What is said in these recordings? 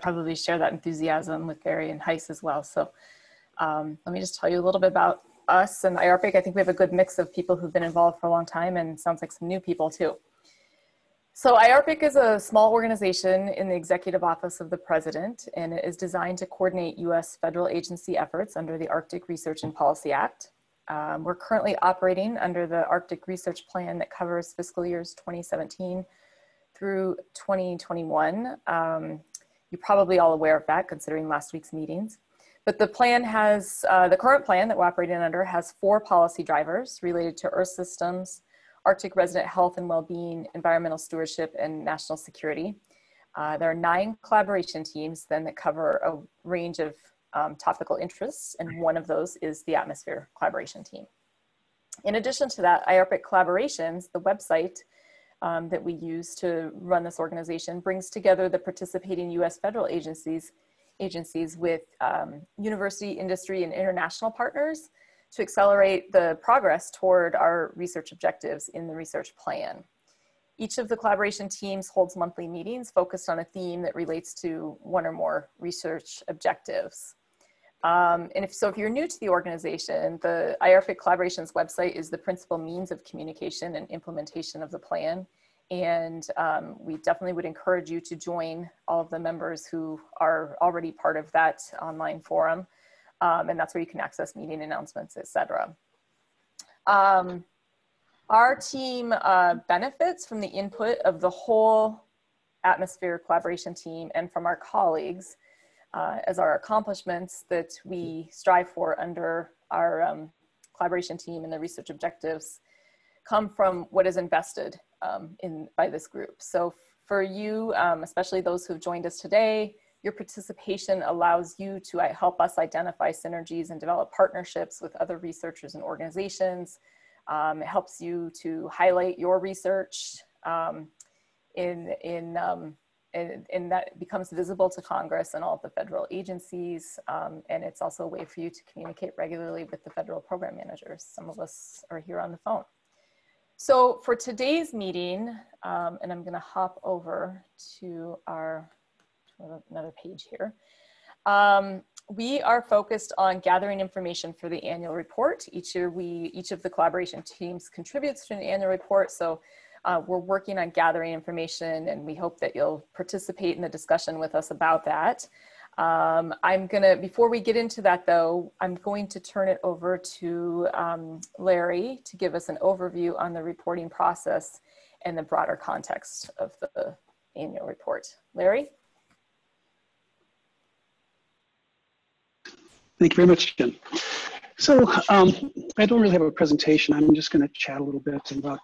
probably share that enthusiasm with Barry and Heiss as well. So let me just tell you a little bit about us and IARPC. I think we have a good mix of people who've been involved for a long time and sounds like some new people too. So IARPC is a small organization in the Executive Office of the President, and it is designed to coordinate U.S. federal agency efforts under the Arctic Research and Policy Act. We're currently operating under the Arctic Research Plan that covers fiscal years 2017 through 2021. You're probably all aware of that considering last week's meetings. But the plan has, the current plan that we're operating under has 4 policy drivers related to Earth systems, Arctic resident health and well-being, environmental stewardship, and national security. There are 9 collaboration teams then that cover a range of topical interests, and one of those is the atmosphere collaboration team. In addition to that, IARPC Collaborations, the website that we use to run this organization, brings together the participating U.S. federal agencies with university, industry, and international partners to accelerate the progress toward our research objectives in the research plan. Each of the collaboration teams holds monthly meetings focused on a theme that relates to one or more research objectives. And if you're new to the organization, the IARPC Collaborations website is the principal means of communication and implementation of the plan. And we definitely would encourage you to join all of the members who are already part of that online forum. And that's where you can access meeting announcements, etc. Our team benefits from the input of the whole atmosphere collaboration team and from our colleagues as our accomplishments that we strive for under our collaboration team and the research objectives come from what is invested by this group. So for you, especially those who've joined us today, your participation allows you to help us identify synergies and develop partnerships with other researchers and organizations. It helps you to highlight your research and that becomes visible to Congress and all of the federal agencies. And it's also a way for you to communicate regularly with the federal program managers. Some of us are here on the phone. So for today's meeting, and I'm gonna hop over to another page here. We are focused on gathering information for the annual report. Each of the collaboration teams contributes to an annual report. So we're working on gathering information, and we hope that you'll participate in the discussion with us about that. Before we get into that though, I'm going to turn it over to Larry to give us an overview on the reporting process and the broader context of the annual report. Larry? Thank you very much, Jen. So I don't really have a presentation. I'm just going to chat a little bit about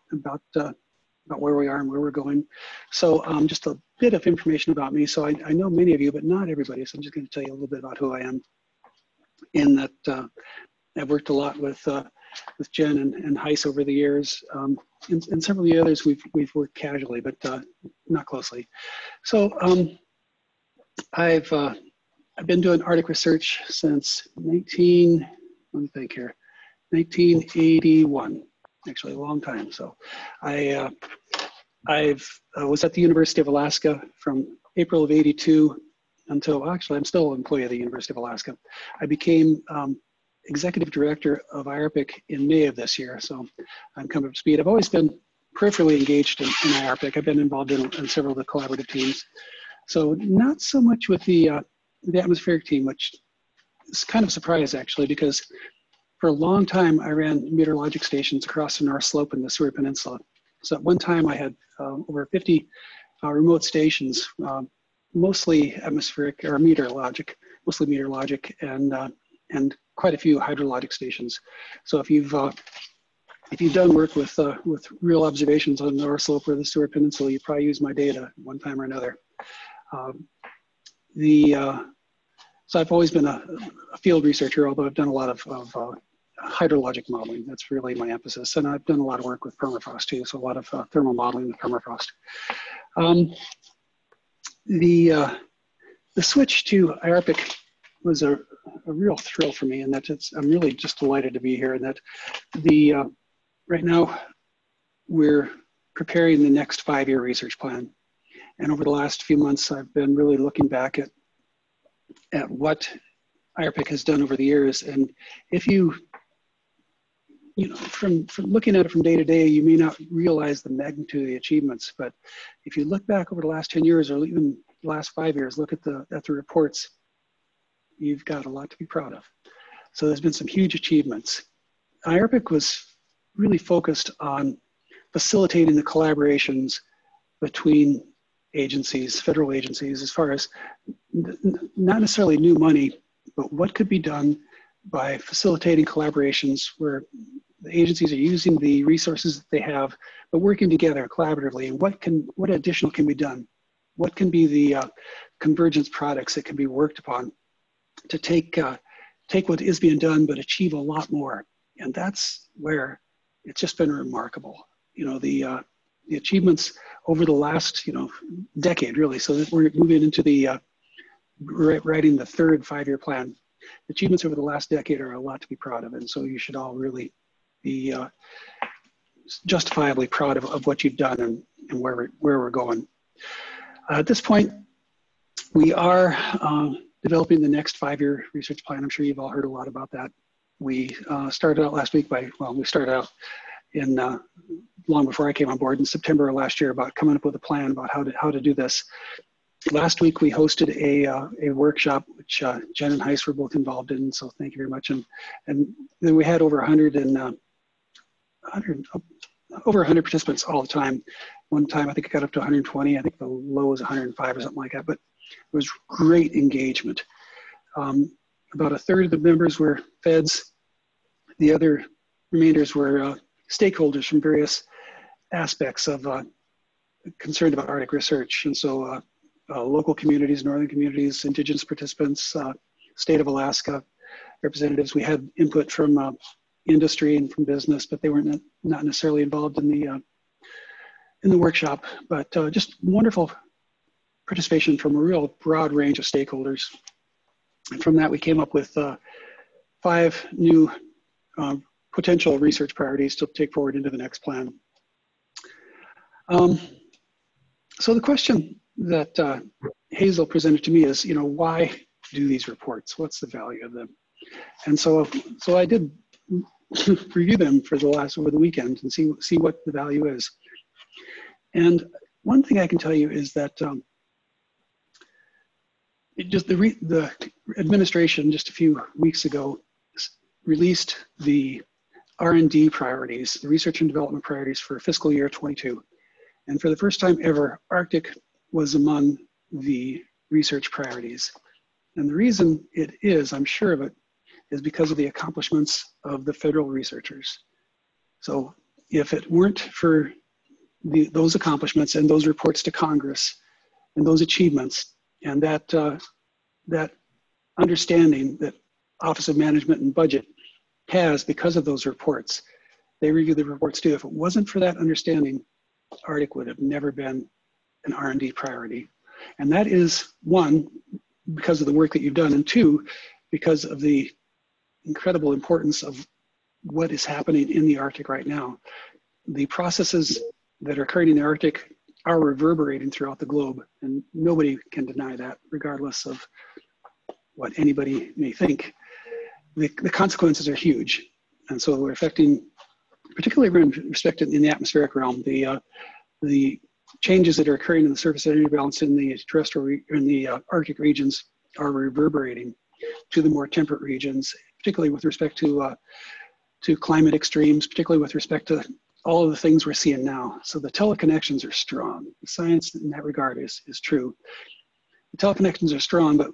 where we are and where we're going. So just a bit of information about me. So I know many of you, but not everybody. So I'm just going to tell you a little bit about who I am. In that I've worked a lot with Jen and Heiss over the years. And several of the others we've worked casually, but not closely. So I've been doing Arctic research since 1981, actually a long time. So I was at the University of Alaska from April of '82 until, actually I'm still an employee of the University of Alaska. I became executive director of IARPC in May of this year. So I'm coming up to speed. I've always been peripherally engaged in IARPC. I've been involved in several of the collaborative teams. So not so much with the atmospheric team, which is kind of a surprise actually, because for a long time I ran meteorologic stations across the North Slope and the Seward Peninsula. So at one time I had over 50 remote stations, mostly atmospheric or meteorologic, and quite a few hydrologic stations. So if you've done work with real observations on the North Slope or the Seward Peninsula, you probably use my data one time or another. So I've always been a field researcher, although I've done a lot of hydrologic modeling. That's really my emphasis. And I've done a lot of work with permafrost too, so a lot of thermal modeling with permafrost. The switch to IARPC was a real thrill for me, and that I'm really just delighted to be here. And that right now we're preparing the next 5-year research plan. And over the last few months, I've been really looking back at at what IARPC has done over the years. And if you know, from looking at it from day to day, you may not realize the magnitude of the achievements. But if you look back over the last 10 years or even the last 5 years, look at the reports, you've got a lot to be proud of. So there's been some huge achievements. IARPC was really focused on facilitating the collaborations between agencies, federal agencies, as far as not necessarily new money, but what could be done by facilitating collaborations where the agencies are using the resources that they have, but working together collaboratively. And what additional can be done? What can be the convergence products that can be worked upon to take what is being done, but achieve a lot more? And that's where it's just been remarkable. You know, the achievements over the last, decade, really. So that we're moving into the writing the third 5-year plan. The achievements over the last decade are a lot to be proud of, and so you should all really be justifiably proud of what you've done and where we're going. At this point, we are developing the next 5-year research plan. I'm sure you've all heard a lot about that. We started out last week we started out in long before I came on board in September of last year about coming up with a plan about how to do this. Last week we hosted a workshop which Jen and Heiss were both involved in, so thank you very much. And then we had over 100 participants all the time. One time I think it got up to 120. I think the low was 105 or something like that. But it was great engagement. About a third of the members were feds. The other remainders were stakeholders from various aspects of concerned about Arctic research. And so local communities, northern communities, indigenous participants, state of Alaska representatives. We had input from industry and from business, but they weren't not necessarily involved in the workshop. But just wonderful participation from a real broad range of stakeholders. And from that, we came up with 5 new potential research priorities to take forward into the next plan. So the question that Hazel presented to me is, why do these reports? What's the value of them? And so I did review them over the weekend and see what the value is. And one thing I can tell you is that the administration just a few weeks ago released the R&D priorities, the research and development priorities for fiscal year 22. And for the first time ever, Arctic was among the research priorities. And the reason it is, I'm sure of it, is because of the accomplishments of the federal researchers. So if it weren't for those accomplishments and those reports to Congress and those achievements and that understanding that Office of Management and Budget has because of those reports, they review the reports too. If it wasn't for that understanding, Arctic would have never been an R&D priority. And that is, 1, because of the work that you've done, and 2, because of the incredible importance of what is happening in the Arctic right now. The processes that are occurring in the Arctic are reverberating throughout the globe, and nobody can deny that, regardless of what anybody may think. The consequences are huge, and so we're affecting, particularly in respect in the atmospheric realm, the changes that are occurring in the surface energy balance in the Arctic regions are reverberating to the more temperate regions, particularly with respect to climate extremes, particularly with respect to all of the things we're seeing now. So the teleconnections are strong. The science in that regard is true. The teleconnections are strong, but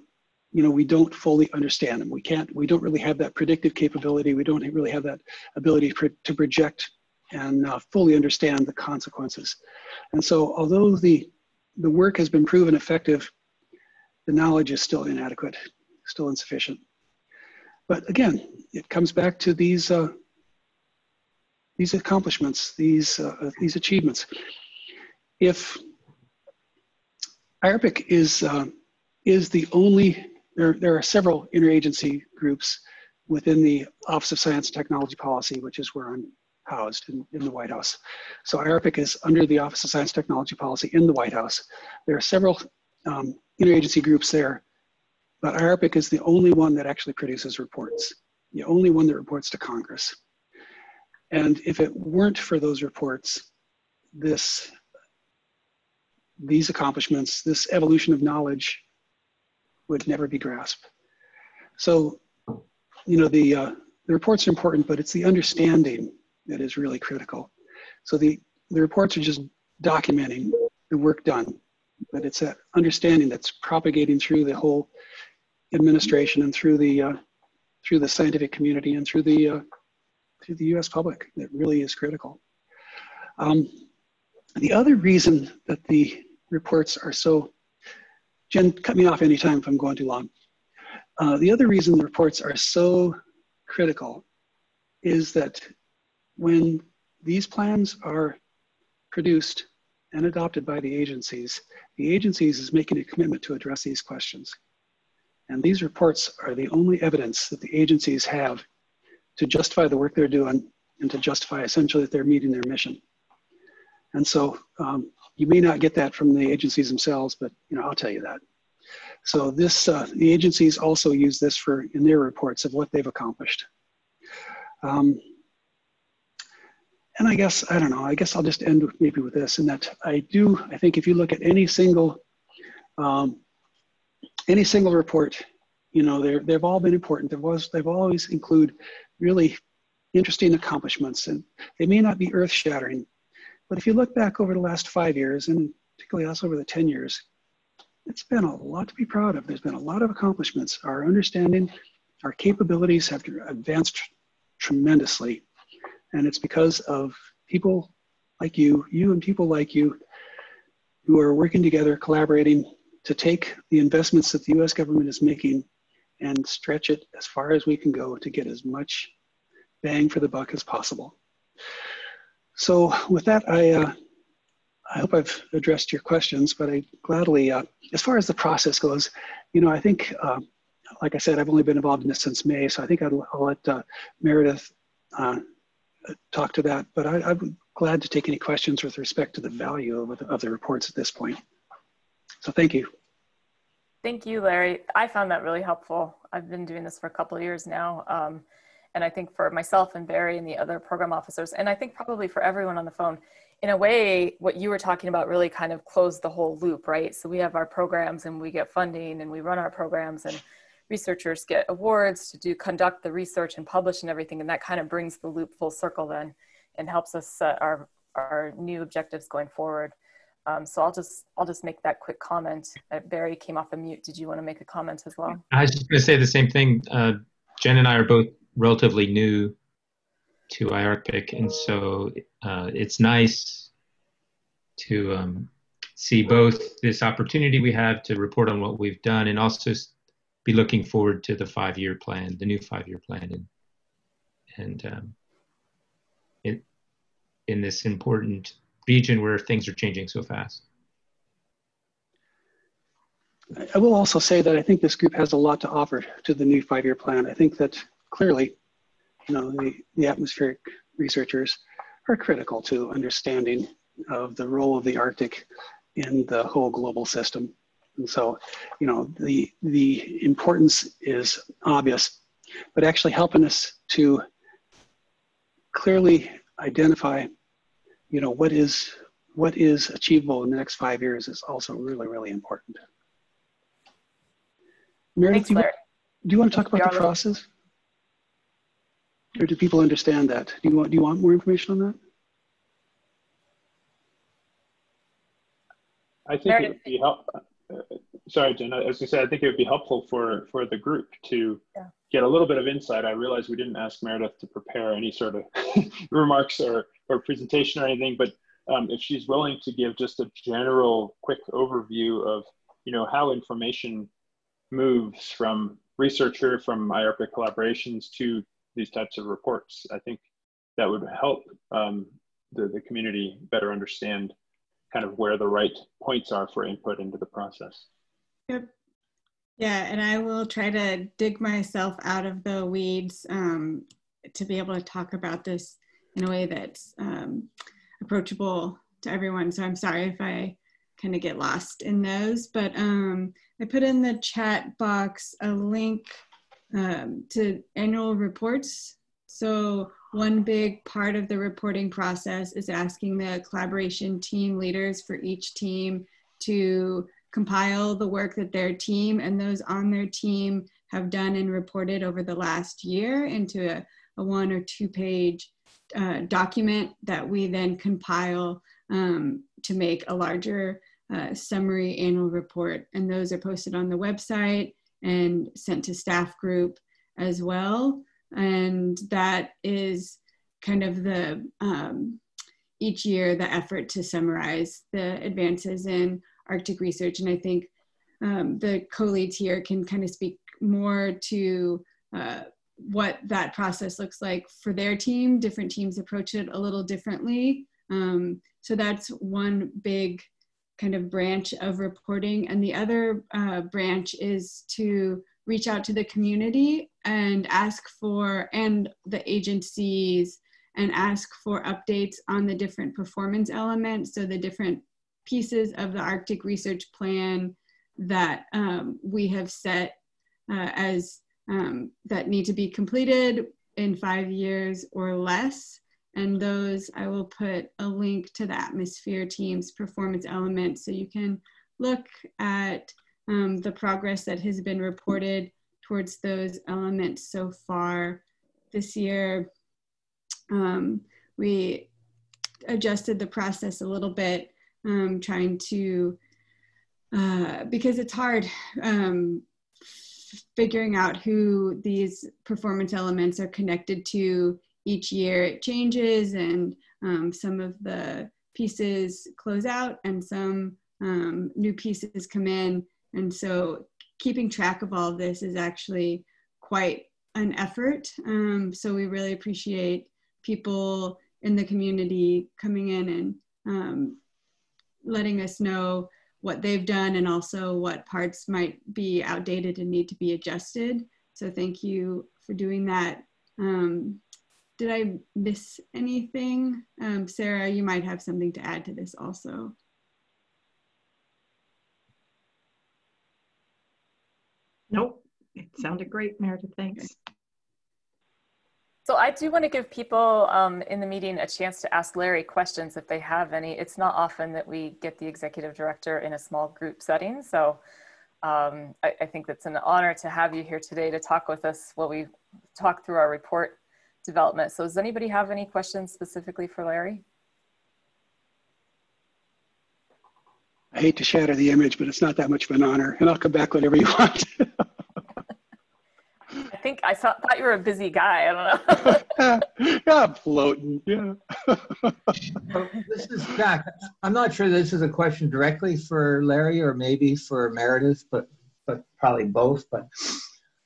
we don't fully understand them. We don't really have that predictive capability. We don't really have that ability to project and fully understand the consequences. And so although the work has been proven effective, the knowledge is still inadequate, still insufficient. But again, it comes back to these accomplishments, these achievements. If IARPC is the only, there are several interagency groups within the Office of Science and Technology Policy, which is where I'm housed in the White House. So IARPC is under the Office of Science and Technology Policy in the White House. There are several interagency groups there, but IARPC is the only one that actually produces reports, the only one that reports to Congress. And if it weren't for those reports, these accomplishments, this evolution of knowledge would never be grasped. So, you know, the reports are important, but it's the understanding that is really critical. So the reports are just documenting the work done, but it's that understanding that's propagating through the whole administration and through the scientific community and through the U.S. public that really is critical. The other reason that the reports are so, Jen, cut me off anytime if I'm going too long. The other reason the reports are so critical is that when these plans are produced and adopted by the agencies is making a commitment to address these questions. And these reports are the only evidence that the agencies have to justify the work they're doing and to justify essentially that they're meeting their mission. And so you may not get that from the agencies themselves, but you know, I'll tell you that. So this, the agencies also use this in their reports of what they've accomplished. And I guess, I don't know, I guess I'll just end maybe with this, in that I think if you look at any single report, you know, they've all been important. They've always include really interesting accomplishments, and they may not be earth-shattering, but if you look back over the last 5 years, and particularly also over the 10 years, it's been a lot to be proud of. There's been a lot of accomplishments. Our understanding, our capabilities have advanced tremendously. And it's because of people like you and people like you who are working together, collaborating to take the investments that the US government is making and stretch it as far as we can go to get as much bang for the buck as possible. So with that, I hope I've addressed your questions, but I gladly, as far as the process goes, you know, I think, like I said, I've only been involved in this since May, so I think I'll let Meredith talk to that, but I'd be glad to take any questions with respect to the value of the reports at this point. So thank you. Thank you, Larry. I found that really helpful. I've been doing this for a couple of years now. And I think for myself and Barry and the other program officers, and I think probably for everyone on the phone, in a way, what you were talking about really kind of closed the whole loop, right? So we have our programs and we get funding and we run our programs, and researchers get awards to conduct the research and publish and everything. And that kind of brings the loop full circle then and helps us set our new objectives going forward. So I'll just make that quick comment. Barry came off of mute. Did you want to make a comment as well? I was just going to say the same thing. Jen and I are both relatively new to IARCPIC, and so it's nice to see both this opportunity we have to report on what we've done and also be looking forward to the 5-year plan, the new 5-year plan, and in this important region where things are changing so fast. I will also say that I think this group has a lot to offer to the new 5-year plan. I think that clearly, you know, the atmospheric researchers are critical to understanding of the role of the Arctic in the whole global system. And so, you know, the importance is obvious, but actually helping us to clearly identify, you know, what is achievable in the next 5 years is also really, really important. Meredith, Thanks, Larry. Do you want to talk about the process? Or do people understand that? Do you want more information on that? I think it would be helpful. Sorry, Jen. As I said, I think it would be helpful for the group to get a little bit of insight. I realize we didn't ask Meredith to prepare any sort of remarks or presentation or anything, but if she's willing to give just a general quick overview of, you know, how information moves from researcher, from IARPIC collaborations to these types of reports, I think that would help the community better understand kind of where the right points are for input into the process. Yep. Yeah, and I will try to dig myself out of the weeds to be able to talk about this in a way that's approachable to everyone. So I'm sorry if I kind of get lost in those. But I put in the chat box a link to annual reports. So one big part of the reporting process is asking the collaboration team leaders for each team to compile the work that their team and those on their team have done and reported over the last year into a 1 or 2 page document that we then compile to make a larger summary annual report. And those are posted on the website and sent to staff group as well. And that is kind of the, each year, the effort to summarize the advances in Arctic research. And I think the co-leads here can kind of speak more to what that process looks like for their team. Different teams approach it a little differently. So that's one big kind of branch of reporting. And the other branch is to reach out to the community and ask for, and the agencies, and ask for updates on the different performance elements. So the different pieces of the Arctic Research Plan that we have set as that need to be completed in 5 years or less. And those, I will put a link to the Atmosphere team's performance elements so you can look at the progress that has been reported towards those elements so far this year. We adjusted the process a little bit, trying to, because it's hard figuring out who these performance elements are connected to each year. It changes, and some of the pieces close out and some new pieces come in. And so keeping track of all of this is actually quite an effort. So we really appreciate people in the community coming in and letting us know what they've done and also what parts might be outdated and need to be adjusted. So thank you for doing that. Did I miss anything? Sara, you might have something to add to this also. Nope, it sounded great, Meredith, thanks. So I do want to give people in the meeting a chance to ask Larry questions if they have any. It's not often that we get the executive director in a small group setting. So I think it's an honor to have you here today to talk with us while we talk through our report development. So does anybody have any questions specifically for Larry? I hate to shatter the image, but it's not that much of an honor, and I'll come back whenever you want. I think I thought you were a busy guy. I don't know. Yeah, I'm floating. Yeah. So this is Jack. I'm not sure this is a question directly for Larry or maybe for Meredith, but probably both. But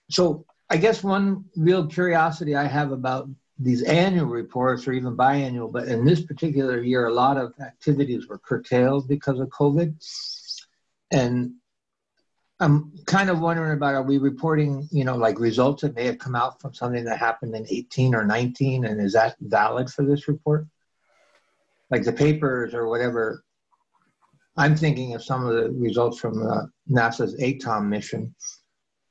so I guess one real curiosity I have about these annual reports or even biannual, but in this particular year, a lot of activities were curtailed because of COVID. And I'm kind of wondering about, are we reporting, like results that may have come out from something that happened in 18 or 19, and is that valid for this report? Like the papers or whatever. I'm thinking of some of the results from NASA's ATOM mission,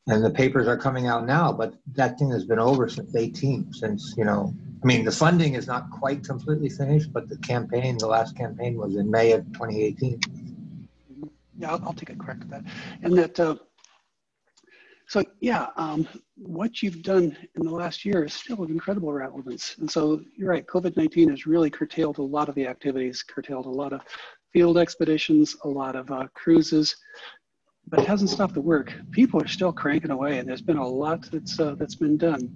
and the papers are coming out now, but that thing has been over since 18, the funding is not quite completely finished, but the last campaign was in May of 2018. Yeah, I'll take a crack at that. And that, what you've done in the last year is still of incredible relevance. And so you're right, COVID-19 has really curtailed a lot of the activities, curtailed a lot of field expeditions, a lot of cruises, but it hasn't stopped the work. People are still cranking away, and there's been a lot that's been done.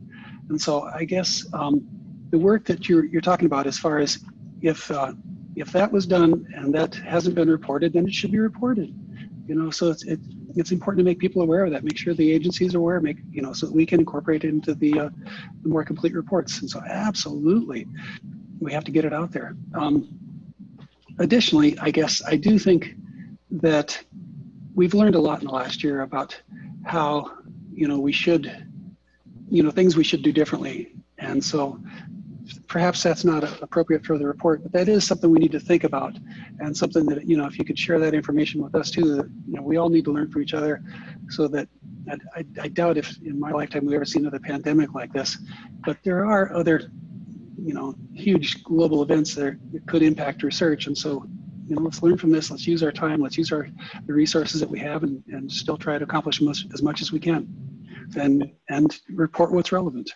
And so I guess the work that you're talking about, as far as if that was done and that hasn't been reported, then it should be reported. So it's important to make people aware of that, make sure the agencies are aware, so that we can incorporate it into the more complete reports. And so absolutely, we have to get it out there. Additionally, I guess I do think that we've learned a lot in the last year about how, we should, things we should do differently. And so perhaps that's not appropriate for the report, but that is something we need to think about, and something that, you know, if you could share that information with us too, that, you know, we all need to learn from each other, so that I doubt if in my lifetime we've ever seen another pandemic like this, but there are other, you know, huge global events that could impact research. And so, you know, let's learn from this. Let's use our time. Let's use the resources that we have, and still try to accomplish as much as we can, and report what's relevant.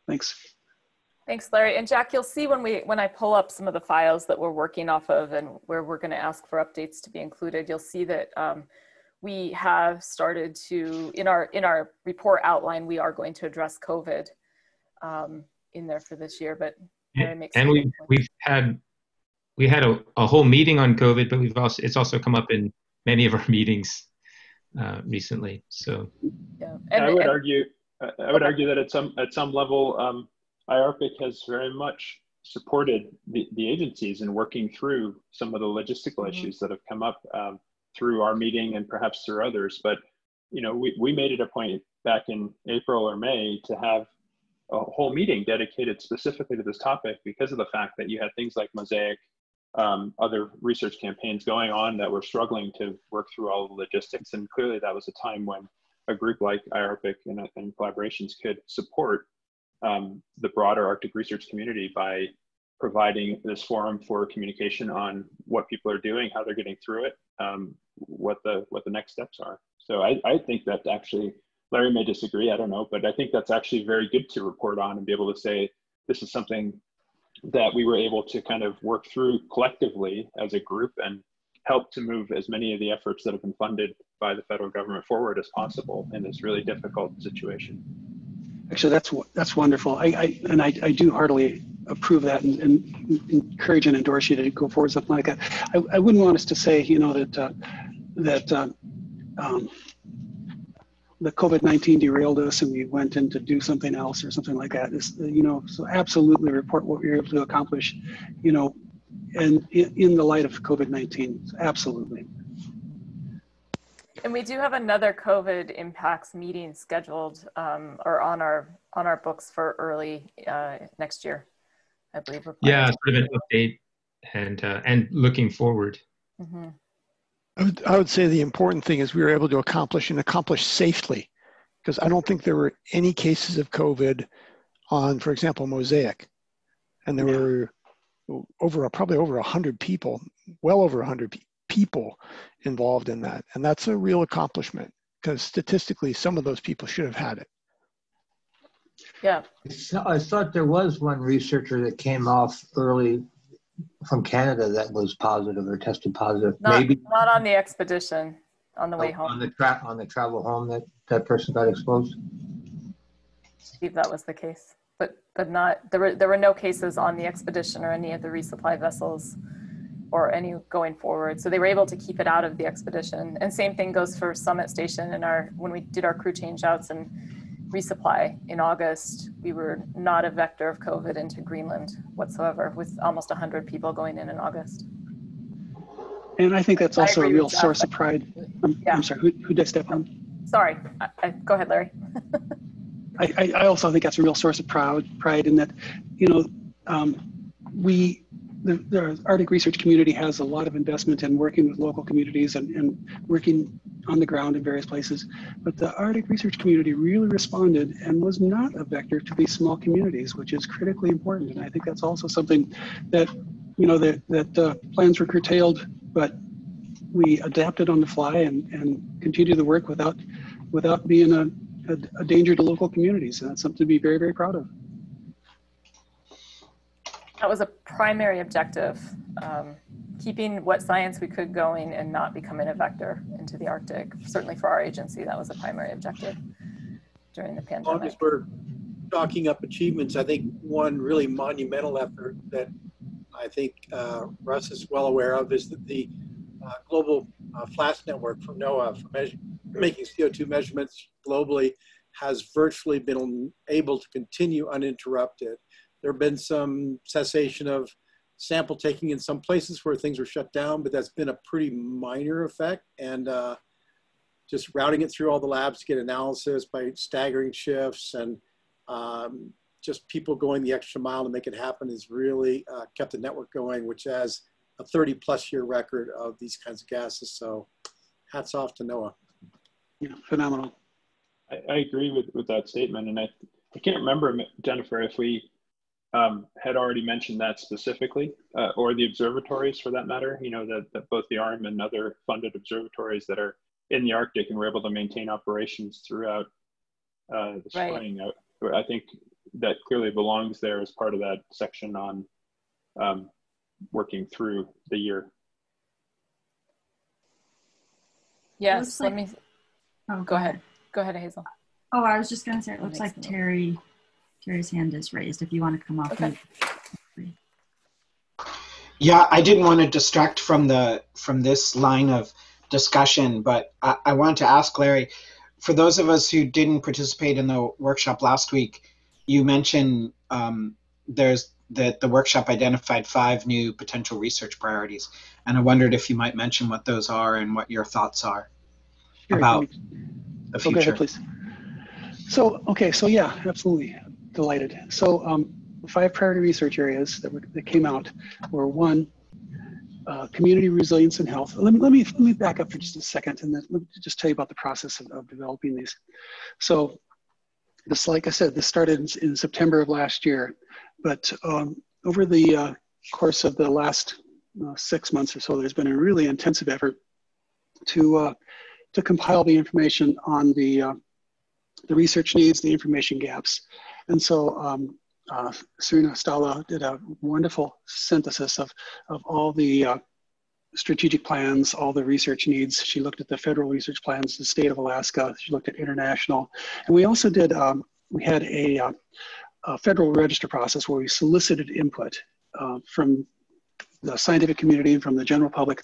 Thanks. Thanks, Larry. And Jack, you'll see when I pull up some of the files that we're working off of and where we're going to ask for updates to be included, you'll see that we have started to, in our report outline, we are going to address COVID in there for this year. But we had a whole meeting on COVID, but it's also come up in many of our meetings recently. So yeah, I would argue that at some level, IARPIC has very much supported the agencies in working through some of the logistical issues that have come up through our meeting and perhaps through others. But, you know, we made it a point back in April or May to have a whole meeting dedicated specifically to this topic, because of the fact that you had things like Mosaic, other research campaigns going on that were struggling to work through all the logistics. And clearly that was a time when a group like IARPIC and collaborations could support the broader Arctic research community by providing this forum for communication on what people are doing, how they're getting through it, what the next steps are. So I think that actually, Larry may disagree, I don't know, but I think that's actually very good to report on and be able to say, this is something that we were able to kind of work through collectively as a group and help to move as many of the efforts that have been funded by the federal government forward as possible in this really difficult situation. Actually, that's wonderful. I do heartily approve that, and encourage and endorse you to go forward with something like that. I wouldn't want us to say, you know, that the COVID-19 derailed us and we went in to do something else or something like that. You know, so absolutely report what we were able to accomplish, you know, and in the light of COVID-19, absolutely. And we do have another COVID impacts meeting scheduled or on our books for early next year, I believe. Yeah, sort of an update and looking forward. Mm-hmm. I would say the important thing is we were able to accomplish safely, because I don't think there were any cases of COVID on, for example, Mosaic, and there were probably over 100 people, well over 100 people involved in that, and that's a real accomplishment, because statistically some of those people should have had it. Yeah, I thought there was one researcher that came off early from Canada that was positive or tested positive. Maybe not on the expedition, on the way home. On the travel home that person got exposed. I believe that was the case, but not there were no cases on the expedition or any of the resupply vessels or any going forward. So they were able to keep it out of the expedition. And same thing goes for Summit Station and when we did our crew change outs and resupply in August, we were not a vector of COVID into Greenland whatsoever, with almost 100 people going in August. And I think that's also a real source of pride. I'm sorry, who did I step on? Sorry, go ahead, Larry. I also think that's a real source of pride in that, you know, the Arctic research community has a lot of investment in working with local communities and working on the ground in various places. But the Arctic research community really responded and was not a vector to these small communities, which is critically important. And I think that's also something that, you know, that plans were curtailed, but we adapted on the fly and continued the work without being a danger to local communities. And that's something to be very, very proud of. That was a primary objective, keeping what science we could going and not becoming a vector into the Arctic. Certainly for our agency, that was a primary objective during the pandemic. As long as we're talking up achievements, I think one really monumental effort that I think Russ is well aware of is that the global FLAST network from NOAA for making CO2 measurements globally has virtually been able to continue uninterrupted. There have been some cessation of sample taking in some places where things were shut down, but that's been a pretty minor effect. And just routing it through all the labs to get analysis by staggering shifts and just people going the extra mile to make it happen has really kept the network going, which has a 30+ year record of these kinds of gases. So hats off to NOAA. Yeah, phenomenal. I agree with that statement. And I can't remember, Jennifer, if we had already mentioned that specifically, or the observatories for that matter, you know, that both the ARM and other funded observatories that are in the Arctic and we're able to maintain operations throughout the spring. Right. I think that clearly belongs there as part of that section on working through the year. Yes, like, let me, oh, go ahead. Go ahead, Hazel. Oh, I was just gonna say, it looks like Terry's hand is raised if you want to come off. Okay. Yeah, I didn't want to distract from this line of discussion, but I wanted to ask Larry, for those of us who didn't participate in the workshop last week, you mentioned that the workshop identified 5 new potential research priorities, and I wondered if you might mention what those are and what your thoughts are about the future. Go ahead, please. So, okay, so yeah, absolutely, delighted. So 5 priority research areas that came out were 1, community resilience and health. Let me back up for just a second and then let me just tell you about the process of developing these. So this, like I said, this started in September of last year, but over the course of the last 6 months or so, there's been a really intensive effort to compile the information on the research needs, the information gaps. And so Serena Stala did a wonderful synthesis of all the strategic plans, all the research needs. She looked at the federal research plans, the state of Alaska. She looked at international. And we also did, we had a federal register process where we solicited input from the scientific community and from the general public.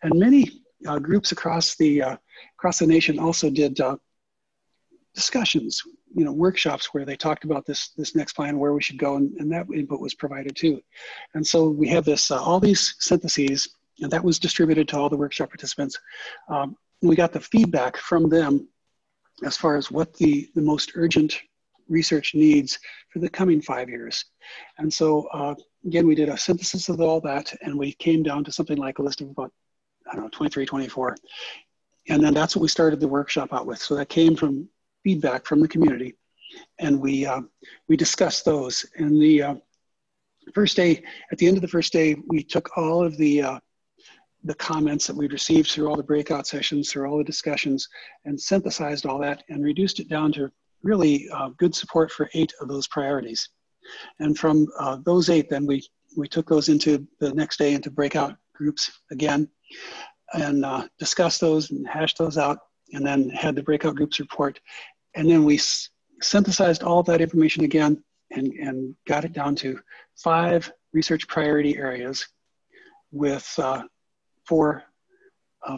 And many groups across the nation also did discussions, you know, workshops where they talked about this next plan, where we should go, and that input was provided too. And so we have this, all these syntheses, and that was distributed to all the workshop participants. We got the feedback from them as far as what the most urgent research needs for the coming 5 years. And so again, we did a synthesis of all that, and we came down to something like a list of about, I don't know, 23, 24. And then that's what we started the workshop out with. So that came from feedback from the community, and we discussed those. And the first day, at the end of the first day, we took all of the comments that we'd received through all the breakout sessions, through all the discussions, and synthesized all that and reduced it down to really good support for 8 of those priorities. And from those 8, then we took those into the next day into breakout groups again, and discussed those and hashed those out, and then had the breakout groups report. And then we synthesized all of that information again and got it down to 5 research priority areas with 4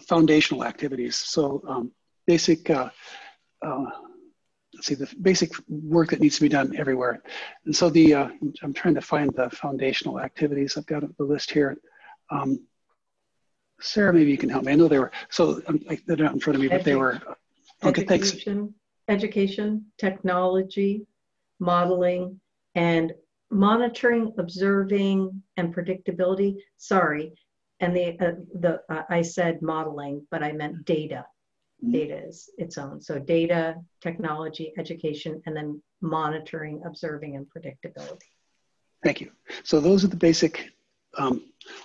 foundational activities. So basic, let's see, the basic work that needs to be done everywhere. And so I'm trying to find the foundational activities. I've got the list here. Sarah, maybe you can help me. I know they were, so they're not in front of me, but they were, okay, thanks. Education, technology, modeling, and monitoring, observing, and predictability. Sorry, and I said modeling, but I meant data. Data is its own. So data, technology, education, and then monitoring, observing, and predictability. Thank you. So those are the basic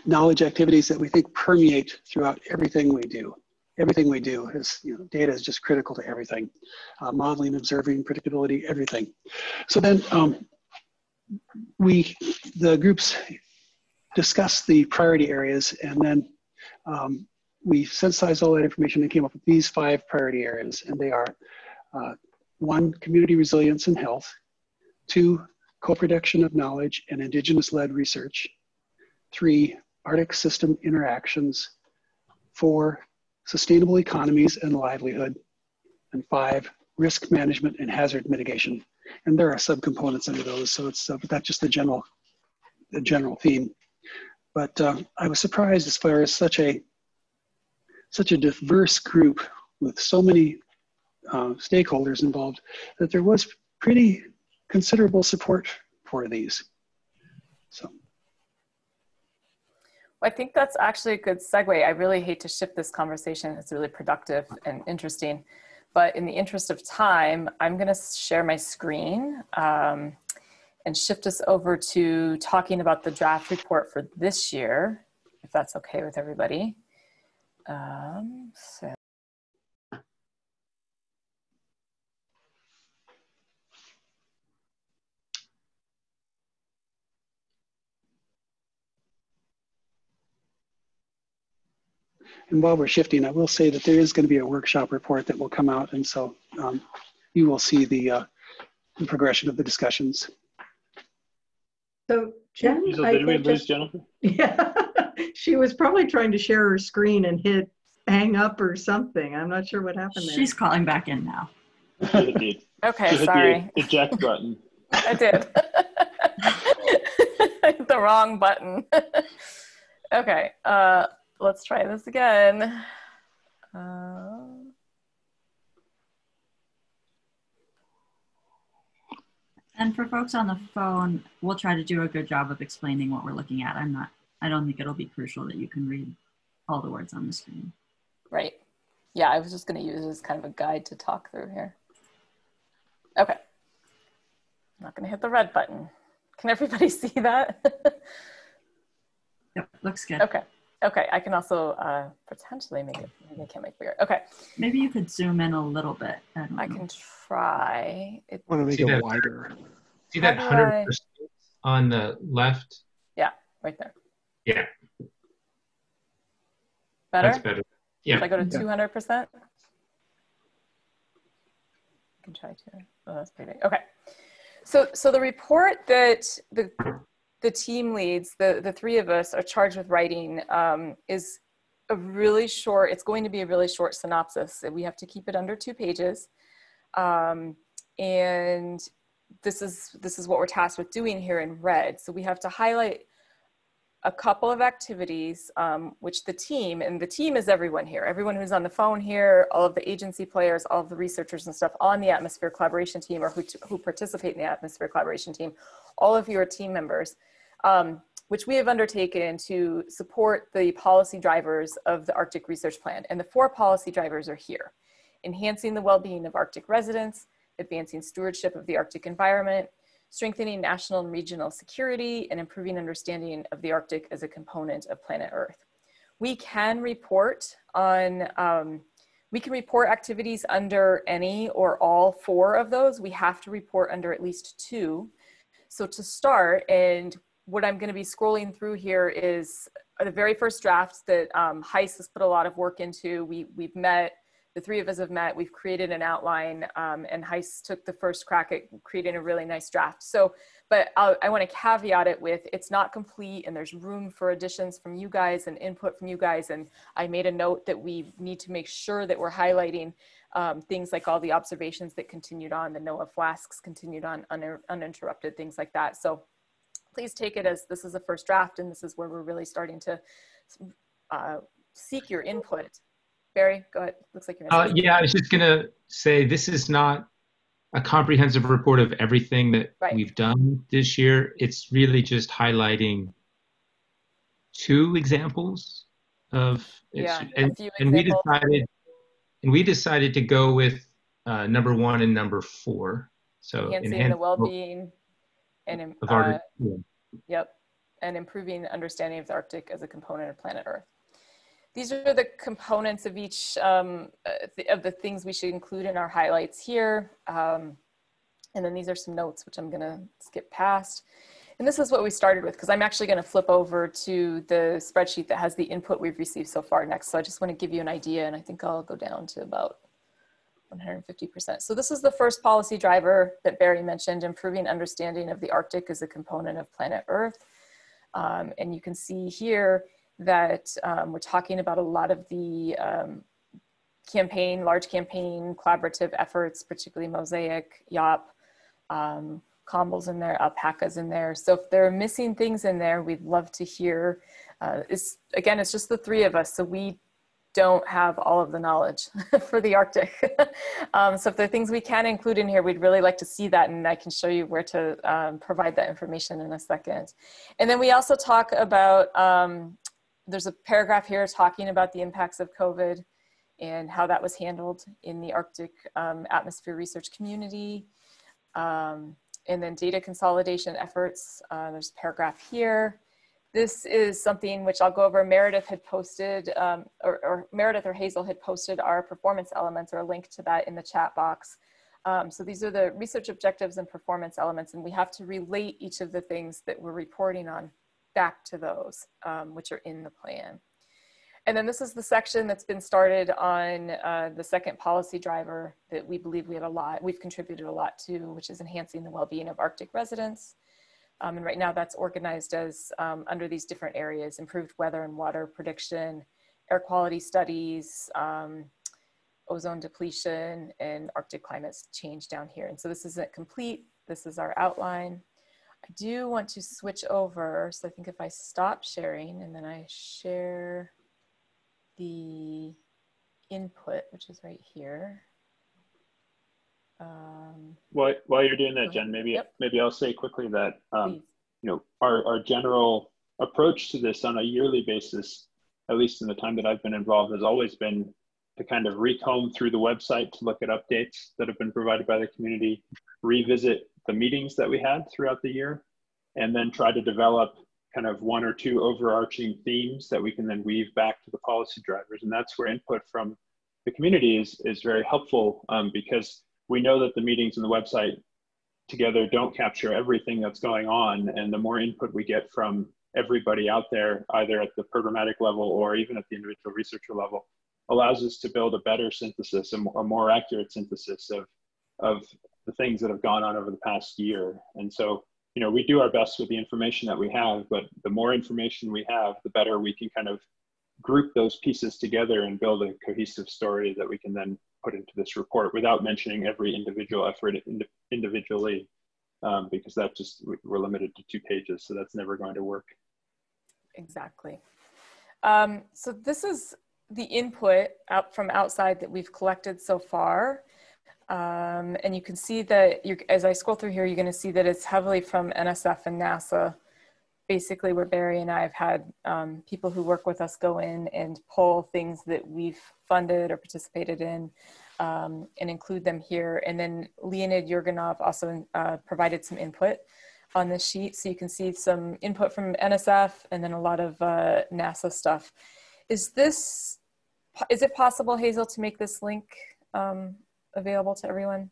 knowledge activities that we think permeate throughout everything we do. Everything we do is, you know, data is just critical to everything. Modeling, observing, predictability, everything. So then the groups discussed the priority areas, and then we synthesized all that information and came up with these 5 priority areas. And they are 1, community resilience and health; 2, co-production of knowledge and indigenous-led research; 3, Arctic system interactions; 4, sustainable economies and livelihood; and 5, risk management and hazard mitigation. And there are subcomponents under those, so it's but that's just the general theme. But I was surprised, as far as such a diverse group with so many stakeholders involved, that there was pretty considerable support for these. So. Well, I think that's actually a good segue. I really hate to shift this conversation. It's really productive and interesting. But in the interest of time, I'm going to share my screen and shift us over to talking about the draft report for this year, if that's okay with everybody. So. And while we're shifting, I will say that there is going to be a workshop report that will come out. And so you will see the progression of the discussions. So Jen, Did we lose Jennifer? Yeah, she was probably trying to share her screen and hit hang up or something. I'm not sure what happened there. She's calling back in now. Okay, she sorry. Hit the eject button. I did. I hit the wrong button. Okay, let's try this again. And for folks on the phone, we'll try to do a good job of explaining what we're looking at. I don't think it'll be crucial that you can read all the words on the screen. Right. Yeah, I was just going to use it as kind of a guide to talk through here. Okay. I'm not going to hit the red button. Can everybody see that? Yep, looks good. Okay. Okay, I can also potentially make it, maybe I can't make it bigger. Okay. Maybe you could zoom in a little bit. I can try. I want to make it wider. See that 100% on the left? Yeah, right there. Yeah. Better? That's better. Yeah. If I go to 200%? I can try to. Oh, that's pretty big. Okay. So the report that the team leads, the three of us are charged with writing, is a really short, it's going to be a really short synopsis. We have to keep it under 2 pages. And this is what we're tasked with doing here in red. So we have to highlight a couple of activities, which the team is everyone here, everyone who's on the phone here, all of the agency players, all of the researchers and stuff on the Atmosphere Collaboration Team, or who participate in the Atmosphere Collaboration Team, all of you are team members, which we have undertaken to support the policy drivers of the Arctic Research Plan. And the 4 policy drivers are here: enhancing the well-being of Arctic residents, advancing stewardship of the Arctic environment, strengthening national and regional security, and improving understanding of the Arctic as a component of planet Earth. We can report on, we can report activities under any or all 4 of those. We have to report under at least 2. So to start, and what I'm gonna be scrolling through here is the very first draft that Heis has put a lot of work into. We've met, the 3 of us have met, we've created an outline, and Heis took the first crack at creating a really nice draft. So, but I want to caveat it with, it's not complete and there's room for additions from you guys and input from you guys. And I made a note that we need to make sure that we're highlighting things like all the observations that continued on, the NOAA flasks continued on uninterrupted, things like that. So please take it as this is a first draft, and this is where we're really starting to seek your input. Barry, go ahead. Looks like you're yeah, I was just going to say this is not a comprehensive report of everything that we've done this year. It's really just highlighting 2 examples of and we decided to go with number 1 and number 4. So enhancing the well-being and yep, and improving understanding of the Arctic as a component of planet Earth. These are the components of each of the things we should include in our highlights here. And then these are some notes, which I'm gonna skip past. And this is what we started with, because I'm actually gonna flip over to the spreadsheet that has the input we've received so far next. So I just wanna give you an idea, and I think I'll go down to about 150%. So this is the first policy driver that Barry mentioned, improving understanding of the Arctic as a component of planet Earth. And you can see here that we're talking about a lot of the large campaign collaborative efforts, particularly Mosaic, YOP, COMBL's in there, Alpaca's in there. So if there are missing things in there, we'd love to hear. Again, it's just the 3 of us. So we don't have all of the knowledge for the Arctic. So if there are things we can include in here, we'd really like to see that, and I can show you where to provide that information in a second. And then we also talk about, there's a paragraph here talking about the impacts of COVID and how that was handled in the Arctic atmosphere research community. And then data consolidation efforts, there's a paragraph here. This is something which I'll go over. Meredith had posted, or Meredith or Hazel had posted our performance elements, or a link to that in the chat box. So these are the research objectives and performance elements, and we have to relate each of the things that we're reporting on back to those, which are in the plan. And then this is the section that's been started on the second policy driver that we believe we've contributed a lot to, which is enhancing the well-being of Arctic residents. And right now that's organized as under these different areas: improved weather and water prediction, air quality studies, ozone depletion, and Arctic climate change down here. And so this isn't complete. This is our outline. I do want to switch over. So I think if I stop sharing and then I share the input, which is right here. While you're doing that, Jen, maybe I'll say quickly that you know, our general approach to this on a yearly basis, at least in the time that I've been involved, has always been to kind of recomb through the website to look at updates that have been provided by the community, revisit the meetings that we had throughout the year, and then try to develop kind of one or two overarching themes that we can then weave back to the policy drivers. And that's where input from the community is very helpful, because we know that the meetings and the website together don't capture everything that's going on. And the more input we get from everybody out there, either at the programmatic level or even at the individual researcher level, allows us to build a better synthesis, a more accurate synthesis of the things that have gone on over the past year. And so, you know, we do our best with the information that we have, but the more information we have, the better we can kind of group those pieces together and build a cohesive story that we can then put into this report without mentioning every individual effort individually, because that just, we're limited to 2 pages, so that's never going to work. Exactly. So this is the input out from outside that we've collected so far. And you can see that as I scroll through here, you're going to see that it's heavily from NSF and NASA, basically where Barry and I have had people who work with us go in and pull things that we've funded or participated in and include them here. And then Leonid Yurganov also provided some input on this sheet. So you can see some input from NSF and then a lot of NASA stuff. Is it possible, Hazel, to make this link available to everyone?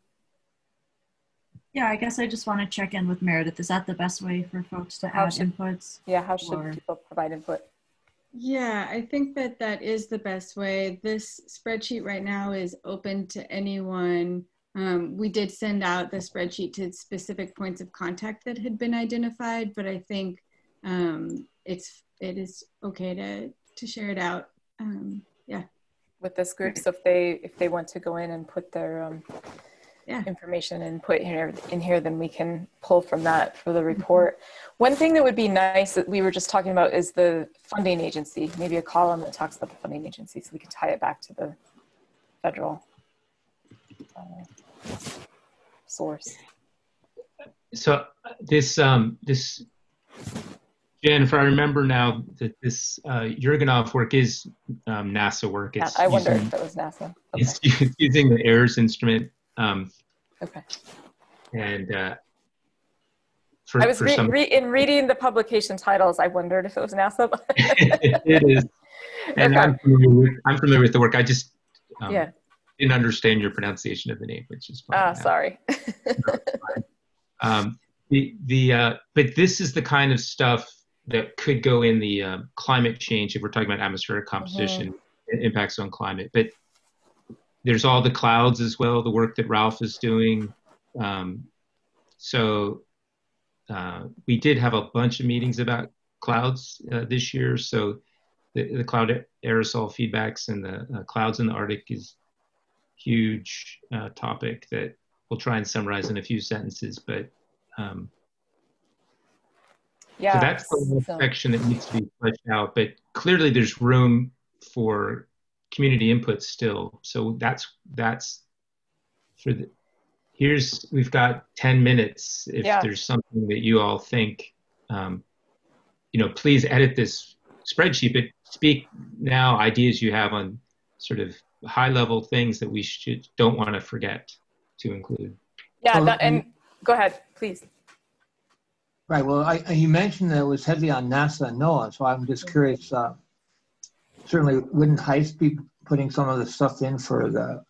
Yeah, I guess I just want to check in with Meredith. Is that the best way for folks to add inputs? Yeah, how should people provide input? Yeah, I think that is the best way. This spreadsheet right now is open to anyone. We did send out the spreadsheet to specific points of contact that had been identified, but I think it is okay to share it out. Yeah. With this group, so if they want to go in and put their information and put in here, then we can pull from that for the report. One thing that would be nice that we were just talking about is the funding agency, maybe a column that talks about the funding agency, so we can tie it back to the federal source. So this Jen, if I remember now, that this Yurganov work is NASA work. It's I wonder if it was NASA. Okay. It's using the ARCUS instrument. Okay. And I was in reading the publication titles, I wondered if it was NASA. It is. And okay. I'm familiar with the work. I just didn't understand your pronunciation of the name, which is fine. Sorry. But this is the kind of stuff that could go in the climate change, if we're talking about atmospheric composition, impacts on climate. But there's all the clouds as well, the work that Ralph is doing. So we did have a bunch of meetings about clouds this year. So the cloud aerosol feedbacks and the clouds in the Arctic is huge topic that we'll try and summarize in a few sentences. But so that's the section that needs to be fleshed out. But clearly there's room for community input still. So that's for the, we've got 10 minutes. If there's something that you all think, please edit this spreadsheet, but speak now ideas you have on sort of high level things that we don't want to forget to include. Yeah, and go ahead, please. Right, well, you mentioned that it was heavy on NASA and NOAA, so I'm just curious, certainly wouldn't HEIST be putting some of the stuff in for the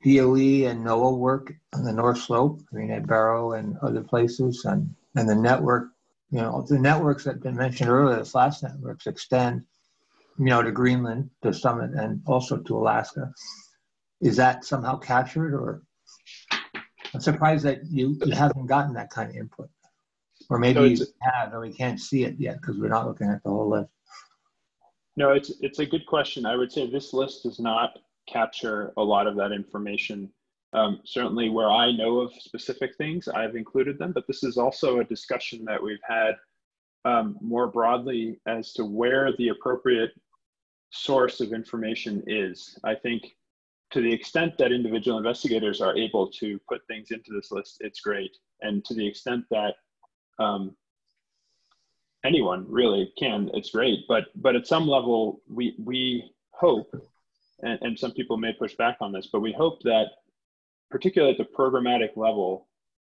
DOE and NOAA work on the North Slope, I mean, at Barrow and other places, and the network, the networks that have been mentioned earlier, the FLAST networks extend, to Greenland, to Summit, and also to Alaska. Is that somehow captured, or I'm surprised that you haven't gotten that kind of input, or maybe you have, and we can't see it yet because we're not looking at the whole list. No, it's a good question. I would say this list does not capture a lot of that information. Certainly where I know of specific things, I've included them, but this is also a discussion that we've had more broadly as to where the appropriate source of information is. I think to the extent that individual investigators are able to put things into this list, it's great. And to the extent that anyone really can, it's great. But at some level, we hope, and some people may push back on this, but we hope that particularly at the programmatic level,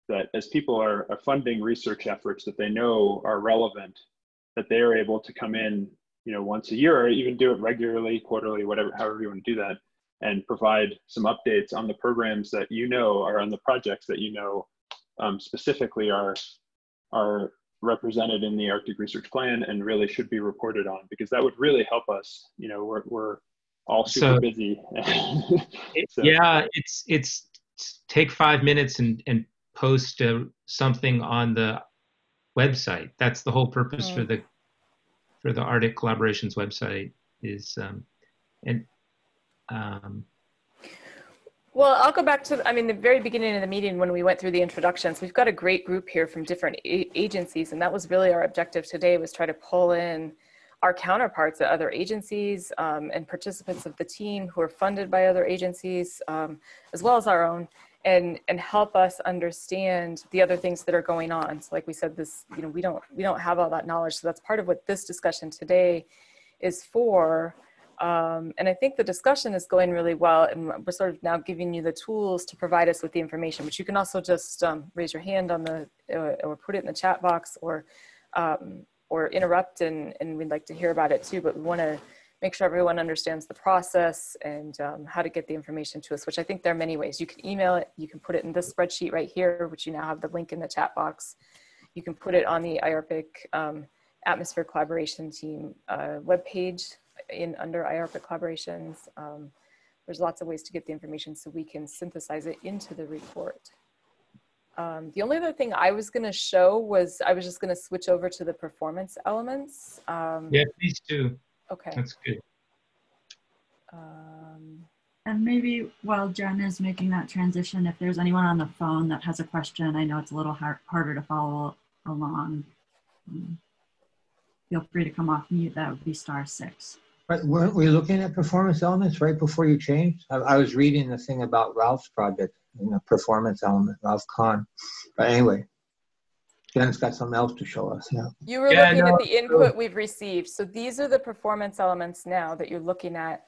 that as people are funding research efforts that they know are relevant, that they are able to come in, once a year, or even do it regularly, quarterly, whatever, however you want to do that, and provide some updates on the programs that are on the projects that specifically are represented in the Arctic Research Plan and really should be reported on, because that would really help us. We're all super busy. Yeah, it's take 5 minutes and post something on the website. That's the whole purpose for the Arctic Collaborations website is, well, I'll go back to, the very beginning of the meeting when we went through the introductions. We've got a great group here from different agencies, and that was really our objective today, was try to pull in our counterparts at other agencies and participants of the team who are funded by other agencies, as well as our own, and help us understand the other things that are going on. So like we said, this, we don't have all that knowledge. So that's part of what this discussion today is for. And I think the discussion is going really well, and we're sort of now giving you the tools to provide us with the information, but you can also just raise your hand on the, or put it in the chat box, or interrupt, and we'd like to hear about it too, but we want to make sure everyone understands the process and how to get the information to us, which I think there are many ways. You can email it, you can put it in this spreadsheet right here, which you now have the link in the chat box. You can put it on the IARPC Atmosphere Collaboration Team webpage under IARPC Collaborations. There's lots of ways to get the information so we can synthesize it into the report. The only other thing I was going to show was, I was just going to switch over to the performance elements. Yeah, please do. Okay. That's good. And maybe while Jen is making that transition, if there's anyone on the phone that has a question, I know it's a little harder to follow along. Feel free to come off mute. That would be *6. But weren't we looking at performance elements right before you changed? I was reading the thing about Ralph's project, performance element, Ralph Kahn. But anyway, Jen's got something else to show us. Yeah. You were looking at the input we've received. So these are the performance elements now that you're looking at.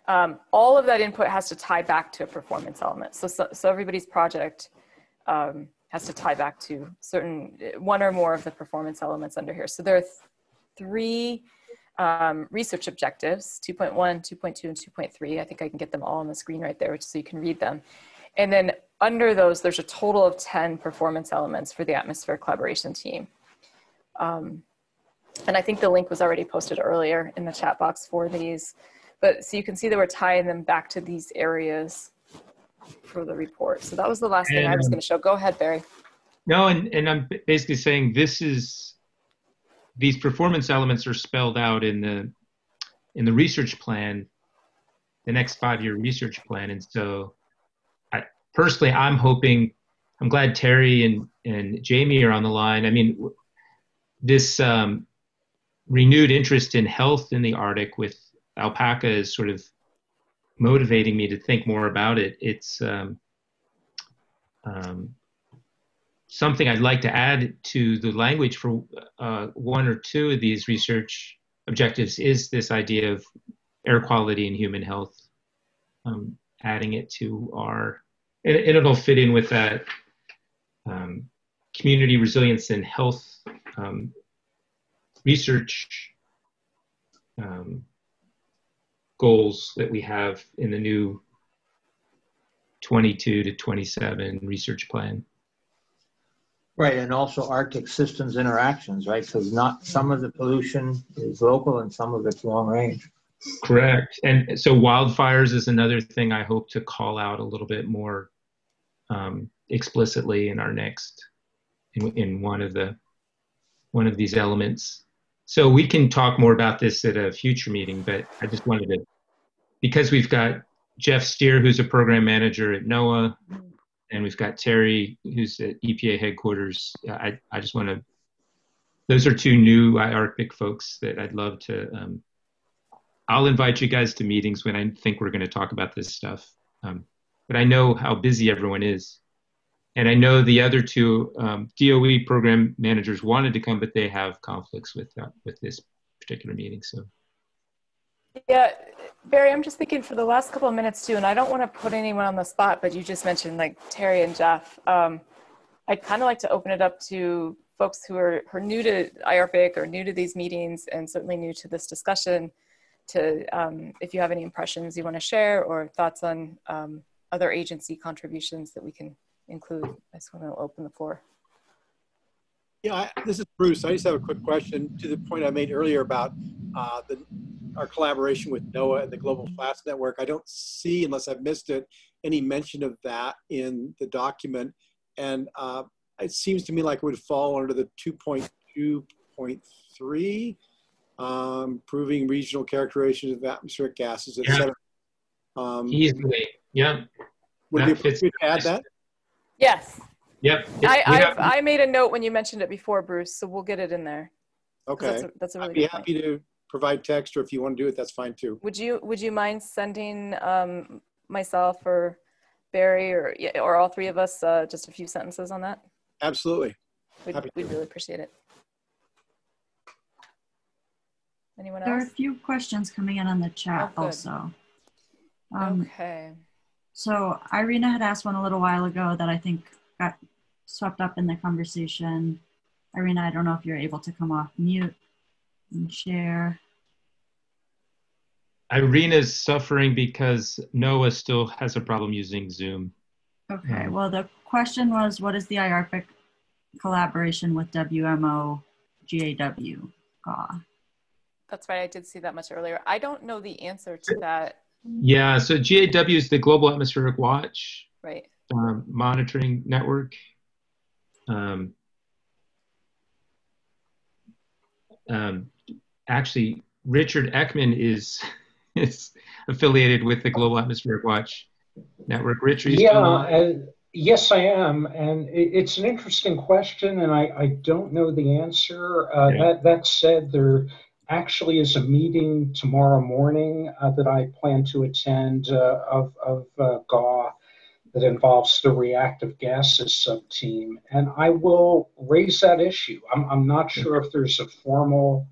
All of that input has to tie back to a performance element. So everybody's project has to tie back to one or more of the performance elements under here. So there are 3 research objectives, 2.1, 2.2, and 2.3. I think I can get them all on the screen right there so you can read them. And then under those, there's a total of 10 performance elements for the Atmosphere Collaboration Team. And I think the link was already posted earlier in the chat box for these. But so you can see that we're tying them back to these areas for the report. So that was the last thing I was going to show. Go ahead, Barry. No, and I'm basically saying these performance elements are spelled out in the research plan, the next 5-year research plan. And so personally, I'm glad Terry and Jamie are on the line. I mean, this renewed interest in health in the Arctic with alpaca is sort of motivating me to think more about it. It's something I'd like to add to the language for one or two of these research objectives is this idea of air quality and human health, adding it to our, and it'll fit in with that community resilience and health research goals that we have in the new 22 to 27 research plan. Right, and also Arctic systems interactions, right? Because not some of the pollution is local and some of it's long range. Correct. And so wildfires is another thing I hope to call out a little bit more explicitly in our next, in one of these elements. So we can talk more about this at a future meeting, but I just wanted to, because we've got Jeff Steer, who's a program manager at NOAA, and we've got Terry, who's at EPA headquarters. I just want to, those are two new IARCPIC folks that I'd love to, I'll invite you guys to meetings when I think we're going to talk about this stuff. But I know how busy everyone is. And I know the other two DOE program managers wanted to come, but they have conflicts with this particular meeting. So. Yeah, Barry, I'm just thinking for the last couple of minutes too, and I don't want to put anyone on the spot, but you just mentioned like Terry and Jeff. I'd kind of like to open it up to folks who are new to IARPIC or new to these meetings and certainly new to this discussion to, if you have any impressions you want to share or thoughts on other agency contributions that we can include. I just want to open the floor. Yeah, this is Bruce. I just have a quick question to the point I made earlier about our collaboration with NOAA and the Global Flats Network. I don't see, unless I've missed it, any mention of that in the document. And it seems to me like it would fall under the 2.2.3, improving regional characterizations of atmospheric gases, et cetera. Easily, yeah. Would it be appropriate to add that? Yes. Yep. I made a note when you mentioned it before, Bruce, so we'll get it in there. Okay. That's a really I'd be good happy point. to provide text, or if you want to do it, that's fine too. Would you mind sending myself or Barry or all three of us just a few sentences on that? Absolutely. We'd really appreciate it. Anyone else? There are a few questions coming in on the chat also. Okay. So Irina had asked one a little while ago that I think got swept up in the conversation. Irina, I don't know if you're able to come off mute and share. Irina's suffering because NOAA still has a problem using Zoom. Okay, well, the question was, what is the IARPIC collaboration with WMO GAW? That's right, I did see that much earlier. I don't know the answer to that. Yeah, so GAW is the Global Atmospheric Watch monitoring network. Actually, Richard Ekman is affiliated with the Global Atmospheric Watch network. Richard, yes, I am, and it's an interesting question, and I don't know the answer. That said, there actually is a meeting tomorrow morning that I plan to attend of GAW that involves the reactive gases sub-team, and I will raise that issue. I'm not sure if there's a formal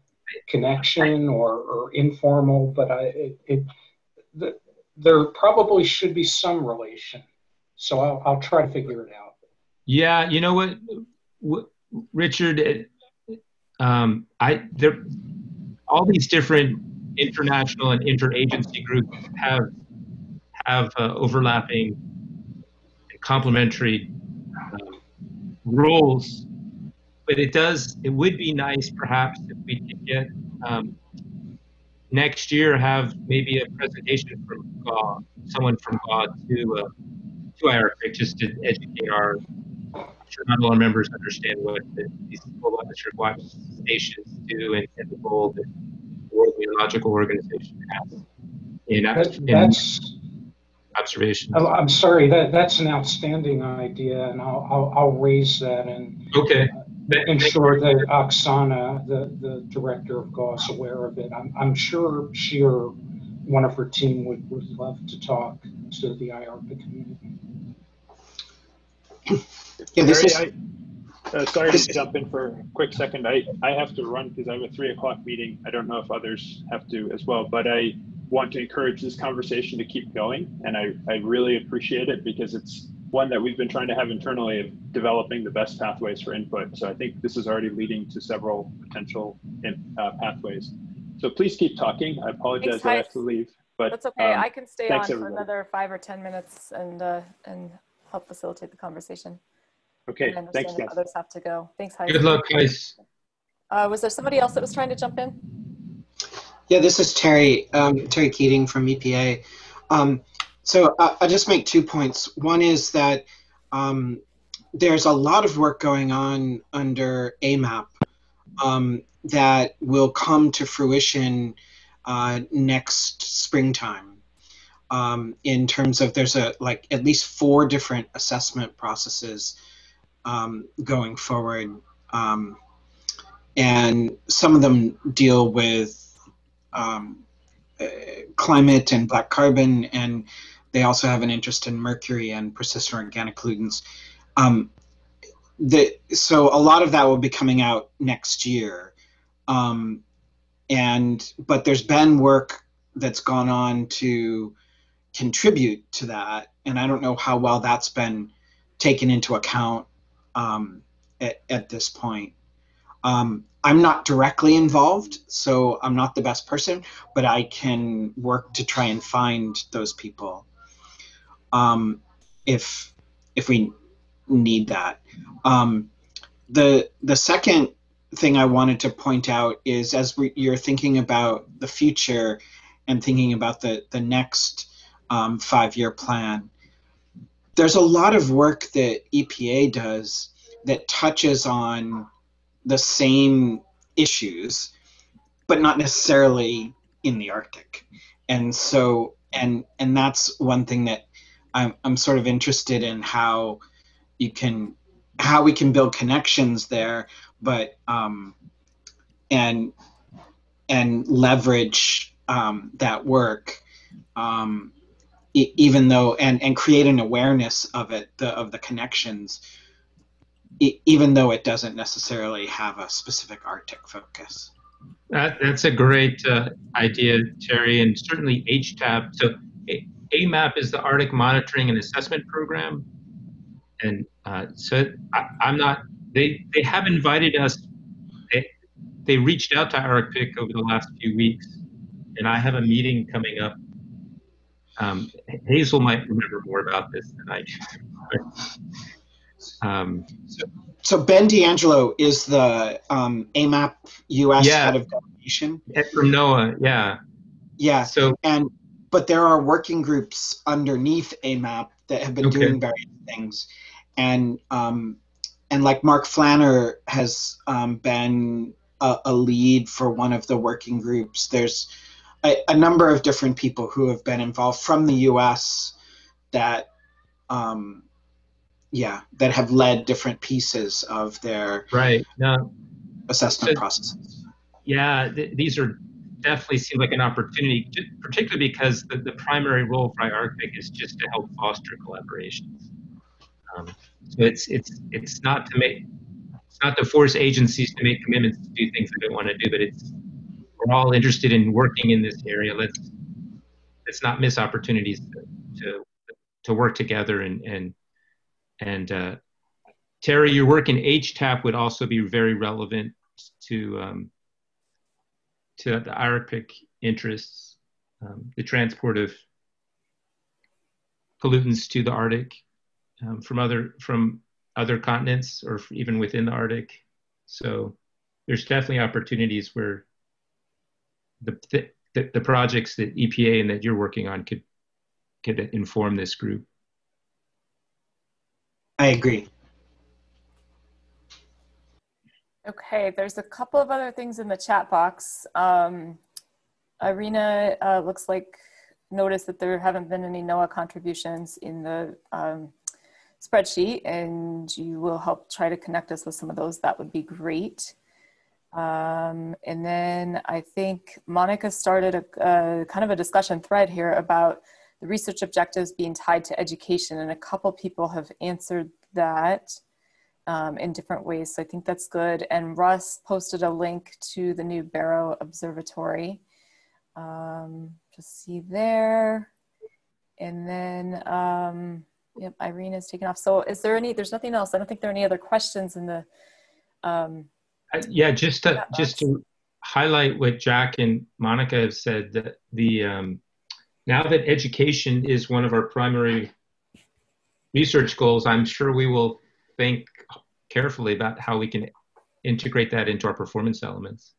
connection or informal, but there probably should be some relation. So I'll try to figure it out. Yeah, you know what Richard, all these different international and interagency groups have overlapping and complementary roles, but it would be nice perhaps if we could get next year have maybe a presentation from GAW, someone from GAW to IARPIC, just to educate I'm sure not all our members understand what these global atmospheric watch stations do and the role that the World Meteorological Organization has in observations. I'm sorry, that's an outstanding idea, and I'll raise that and ensure that Oksana, the director of GAW, is aware of it. I'm sure she or one of her team would love to talk to the IARPA community. Yeah, this Terry, is, sorry to jump in for a quick second. I have to run because I have a 3 o'clock meeting. I don't know if others have to as well, but I want to encourage this conversation to keep going. And I really appreciate it because it's one that we've been trying to have internally of developing the best pathways for input. So I think this is already leading to several potential pathways. So please keep talking. I apologize that I have to leave, but that's okay. I can stay on everybody. for another 5 or 10 minutes and help facilitate the conversation. Okay, thanks, guys. Others have to go. Thanks, Heise. Good luck, guys. Was there somebody else that was trying to jump in? Yeah, this is Terry, Terry Keating from EPA. So I'll just make 2 points. One is that there's a lot of work going on under AMAP that will come to fruition next springtime. In terms of there's like at least 4 different assessment processes going forward, and some of them deal with climate and black carbon, and they also have an interest in mercury and persistent organic pollutants. So a lot of that will be coming out next year, but there's been work that's gone on to contribute to that, and I don't know how well that's been taken into account at this point. I'm not directly involved, so I'm not the best person, but I can work to try and find those people if we need that. The second thing I wanted to point out is as you're thinking about the future and thinking about the next 5-year plan, there's a lot of work that EPA does that touches on the same issues, but not necessarily in the Arctic. And so, and that's one thing that I'm sort of interested in, how we can build connections there, but and leverage that work, even though and create an awareness of it, of the connections, even though it doesn't necessarily have a specific Arctic focus. That's a great idea, Terry, and certainly HTAP. So AMAP is the Arctic Monitoring and Assessment Program, and so I'm not. They have invited us. They reached out to Arctic over the last few weeks, and I have a meeting coming up. Hazel might remember more about this than I do. So Ben D'Angelo is the AMAP US head of delegation from NOAA. Yeah. Yeah. So but there are working groups underneath AMAP that have been doing various things, and like Mark Flanner has been a lead for one of the working groups. There's a number of different people who have been involved from the US that that have led different pieces of their assessment processes. Yeah, these are definitely seem like an opportunity, particularly because the primary role for IARCPIC is just to help foster collaborations. So it's not to force agencies to make commitments to do things they don't want to do, but we're all interested in working in this area. Let's not miss opportunities to work together and Terry, your work in HTAP would also be very relevant to the IARCPIC interests, the transport of pollutants to the Arctic from other continents or even within the Arctic. So there's definitely opportunities where the projects that EPA and that you're working on could inform this group. I agree. Okay, there's a couple of other things in the chat box. Irina looks like noticed that there haven't been any NOAA contributions in the spreadsheet, and you will help try to connect us with some of those. That would be great. And then I think Monica started a kind of a discussion thread here about the research objectives being tied to education, and a couple people have answered that in different ways. So I think that's good. And Russ posted a link to the new Barrow Observatory. Just see there. And then, yep, Irene is taken off. So is there there's nothing else. I don't think there are any other questions in the, yeah, just to highlight what Jack and Monica have said, that now that education is one of our primary research goals, I'm sure we will think carefully about how we can integrate that into our performance elements.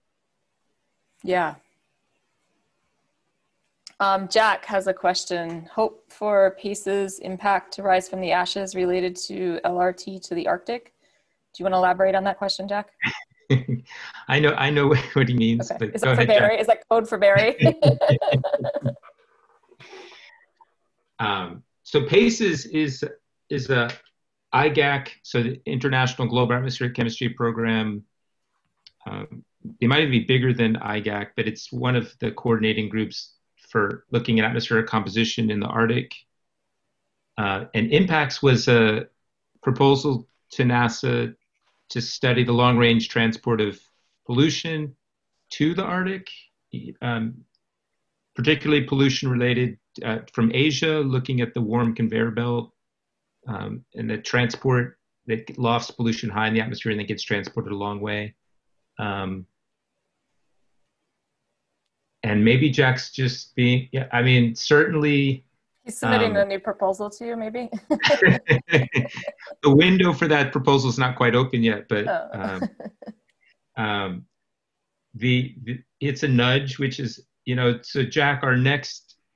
Yeah. Jack has a question. Hope for PACE's impact to rise from the ashes related to LRT to the Arctic. Do you want to elaborate on that question, Jack? I know what he means. Okay. But Is that for ahead, Barry? Is that code for Barry? So PACE is a IGAC, so the International Global Atmospheric Chemistry Program. It might even be bigger than IGAC, but it's one of the coordinating groups for looking at atmospheric composition in the Arctic. And IMPACTS was a proposal to NASA to study the long-range transport of pollution to the Arctic, particularly pollution related from Asia, looking at the warm conveyor belt and the transport that lofts pollution high in the atmosphere and then gets transported a long way. And maybe Jack's just being, yeah, I mean, certainly. He's submitting a new proposal to you, maybe? The window for that proposal is not quite open yet, but it's a nudge, which is, so Jack,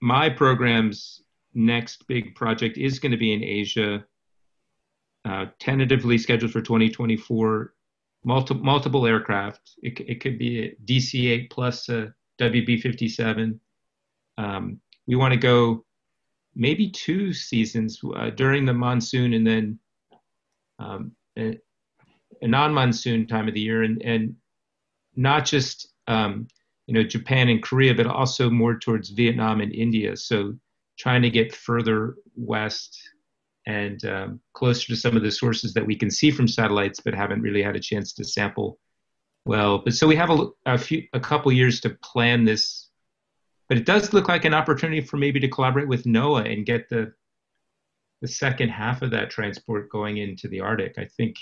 my program's next big project is going to be in Asia, tentatively scheduled for 2024, multiple aircraft. It could be a DC-8 plus a WB-57. We want to go maybe 2 seasons during the monsoon and then a non-monsoon time of the year, and not just Japan and Korea, but also more towards Vietnam and India. So trying to get further west and closer to some of the sources that we can see from satellites, but haven't really had a chance to sample well. But so we have a couple years to plan this. But it does look like an opportunity for maybe to collaborate with NOAA and get the second half of that transport going into the Arctic. I think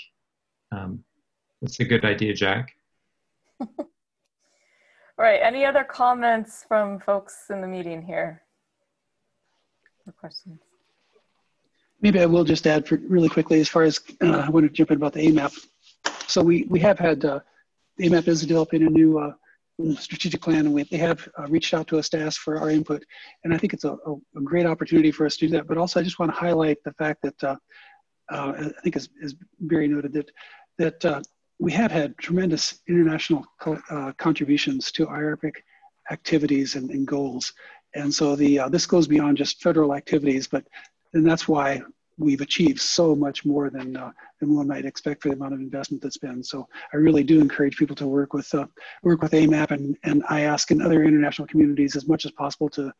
that's a good idea, Jack. All right. Any other comments from folks in the meeting here? Or questions? Maybe I will just add really quickly as far as I want to jump in about the AMAP. So we have had, the AMAP is developing a new strategic plan, and they have reached out to us to ask for our input. And I think it's a great opportunity for us to do that. But also I just want to highlight the fact that I think as Barry noted that we have had tremendous international contributions to IARPC activities and goals. And so this goes beyond just federal activities, and that's why we've achieved so much more than one might expect for the amount of investment that's been. So I really do encourage people to work with AMAP and IASC and other international communities as much as possible to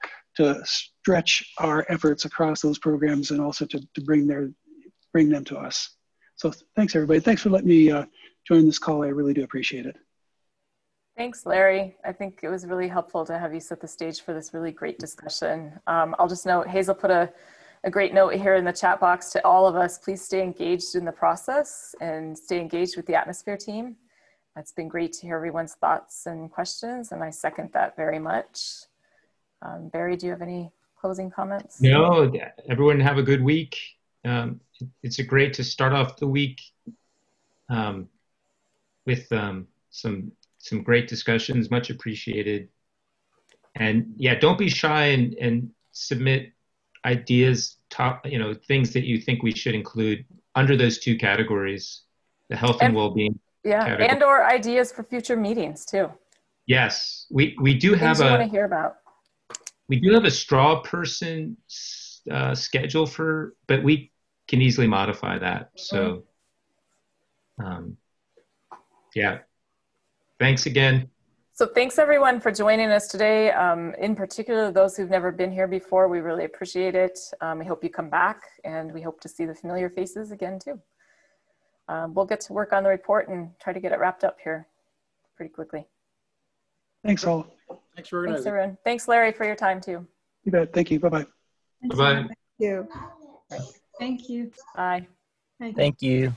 stretch our efforts across those programs and also to bring them to us. So thanks everybody. Thanks for letting me join this call. I really do appreciate it. Thanks, Larry. I think it was really helpful to have you set the stage for this really great discussion. I'll just note, Hazel put a great note here in the chat box to all of us. Please stay engaged in the process and stay engaged with the Atmosphere team. It's been great to hear everyone's thoughts and questions, and I second that very much. Barry, do you have any closing comments? No, everyone have a good week. It's great to start off the week with some great discussions, much appreciated. And yeah, don't be shy and submit ideas, things that you think we should include under those 2 categories, the health and well-being. Yeah, category. And or ideas for future meetings too. Yes, we do have things you want to hear about. We do have a straw person schedule but we can easily modify that. So, yeah. Thanks again. So thanks everyone for joining us today. In particular, those who've never been here before, we really appreciate it. We hope you come back, and we hope to see the familiar faces again too. We'll get to work on the report and try to get it wrapped up here pretty quickly. Thanks all. Thanks for organizing. Thanks everyone. Thanks Larry for your time too. You bet. Thank you. Bye-bye. Bye-bye. Thank you. Thank you. Bye. Bye. Thank you.